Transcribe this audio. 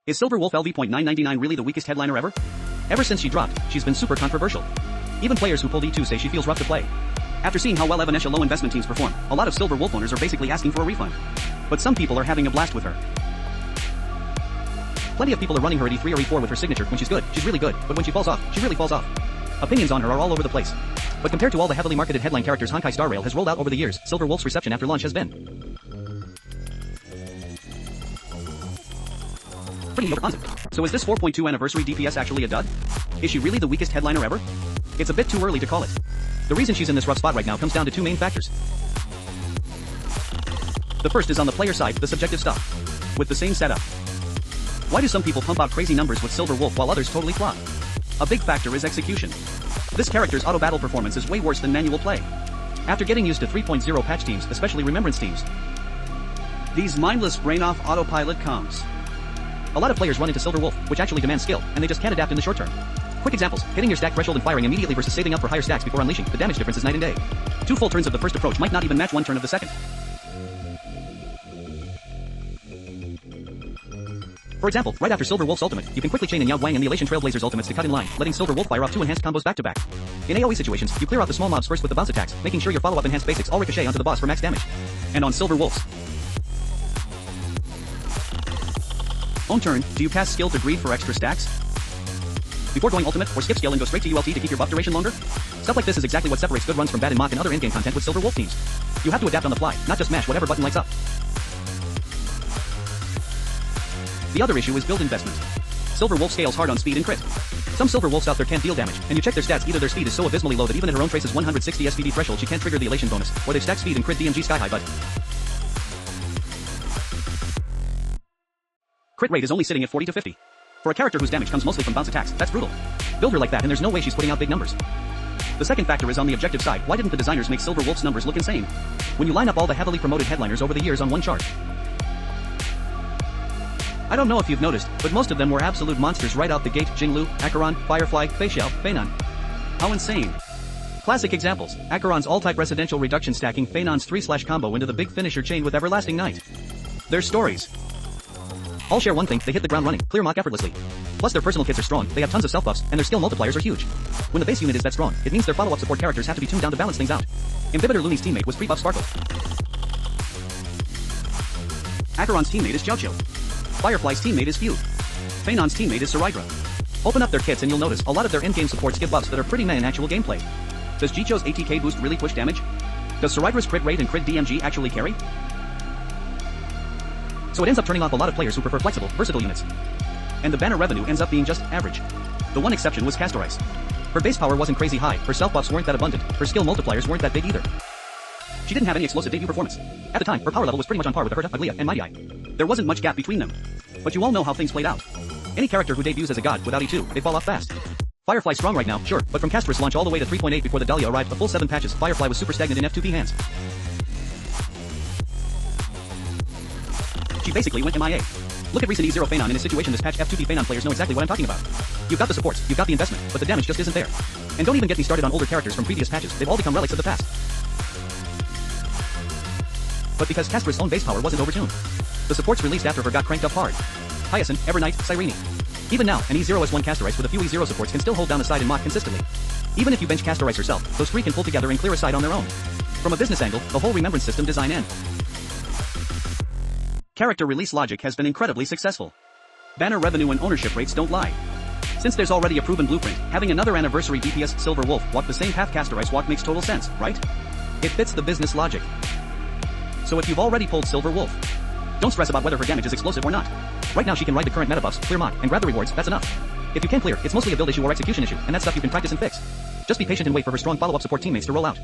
Is Silver Wolf Lv.999 really the weakest headliner ever? Ever since she dropped, she's been super controversial. Even players who pulled E2 say she feels rough to play. After seeing how well Evanescia low investment teams perform, a lot of Silver Wolf owners are basically asking for a refund. But some people are having a blast with her. Plenty of people are running her at E3 or E4 with her signature. When she's good, she's really good, but when she falls off, she really falls off. Opinions on her are all over the place. But compared to all the heavily marketed headline characters Honkai Star Rail has rolled out over the years, Silver Wolf's reception after launch has been pretty responsive. So is this 4.2 anniversary DPS actually a dud? Is she really the weakest headliner ever? It's a bit too early to call it. The reason she's in this rough spot right now comes down to two main factors. The first is on the player side, the subjective stuff. With the same setup. Why do some people pump out crazy numbers with Silver Wolf while others totally flop? A big factor is execution. This character's auto-battle performance is way worse than manual play. After getting used to 3.0 patch teams, especially Remembrance teams, these mindless brain-off autopilot comms. A lot of players run into Silver Wolf, which actually demands skill, and they just can't adapt in the short term. Quick examples, hitting your stack threshold and firing immediately versus saving up for higher stacks before unleashing. The damage difference is night and day. 2 full turns of the first approach might not even match 1 turn of the second. For example, right after Silver Wolf's ultimate, you can quickly chain in Yao Guang and the Elation Trailblazer's ultimates to cut in line, letting Silver Wolf fire off 2 enhanced combos back to back. In AoE situations, you clear out the small mobs first with the bounce attacks, making sure your follow-up enhanced basics all ricochet onto the boss for max damage. And on Silver Wolf's own turn, do you cast skill to greed for extra stacks? Before going ultimate, or skip skill and go straight to ULT to keep your buff duration longer? Stuff like this is exactly what separates good runs from bad in mock and other in-game content with Silver Wolf teams. You have to adapt on the fly, not just mash whatever button lights up. The other issue is build investment. Silver Wolf scales hard on speed and crit. Some Silver Wolves out there can't deal damage, and you check their stats, either their speed is so abysmally low that even at her own trace's 160 SPD threshold she can't trigger the elation bonus, or they've stacked speed and crit DMG sky high but crit rate is only sitting at 40 to 50. For a character whose damage comes mostly from bounce attacks, that's brutal. Build her like that and there's no way she's putting out big numbers. The second factor is on the objective side. Why didn't the designers make Silver Wolf's numbers look insane? When you line up all the heavily promoted headliners over the years on one chart. I don't know if you've noticed, but most of them were absolute monsters right out the gate. Jinglu, Acheron, Firefly, Feixiao, Feinan. How insane. Classic examples, Acheron's all-type residential reduction stacking Feinan's 3/ combo into the big finisher chain with Everlasting Night. Their stories all share one thing, they hit the ground running, clear mock effortlessly. Plus their personal kits are strong, they have tons of self buffs, and their skill multipliers are huge. When the base unit is that strong, it means their follow-up support characters have to be tuned down to balance things out. Imbibitor Looney's teammate was pre-buff Sparkle. Acheron's teammate is Jiaoqiu. Firefly's teammate is Feud. Feinan's teammate is Saraydra. Open up their kits and you'll notice a lot of their in-game supports give buffs that are pretty meh in actual gameplay. Does Jichou's ATK boost really push damage? Does Saraydra's crit rate and crit DMG actually carry? So it ends up turning off a lot of players who prefer flexible, versatile units. And the banner revenue ends up being just average. The one exception was Castorice. Her base power wasn't crazy high, her self buffs weren't that abundant, her skill multipliers weren't that big either. She didn't have any explosive debut performance. At the time, her power level was pretty much on par with Aherta, Aglia, and Mighty Eye. There wasn't much gap between them. But you all know how things played out. Any character who debuts as a god without E2, they fall off fast. Firefly's strong right now, sure, but from Castorice launch all the way to 3.8 before the Dahlia arrived, a full 7 patches, Firefly was super stagnant in F2P hands. She basically went MIA. Look at recent E0 Feinan in a situation this patch. F2P Feinan players know exactly what I'm talking about. You've got the supports, you've got the investment, but the damage just isn't there. And don't even get me started on older characters from previous patches, they've all become relics of the past. But because Castorice's own base power wasn't overtuned. The supports released after her got cranked up hard. Hyacinth, Evernight, Cyrene. Even now, an E0S1 Castorice with a few E0 supports can still hold down a side and mock consistently. Even if you bench Castorice herself, those 3 can pull together and clear a side on their own. From a business angle, the whole Remembrance system design and character release logic has been incredibly successful. Banner revenue and ownership rates don't lie. Since there's already a proven blueprint, having another anniversary DPS Silver Wolf walk the same path Castorice walk makes total sense, right? It fits the business logic. So if you've already pulled Silver Wolf, don't stress about whether her damage is explosive or not. Right now she can ride the current meta buffs, clear mock, and grab the rewards, that's enough. If you can't clear, it's mostly a build issue or execution issue, and that stuff you can practice and fix. Just be patient and wait for her strong follow-up support teammates to roll out.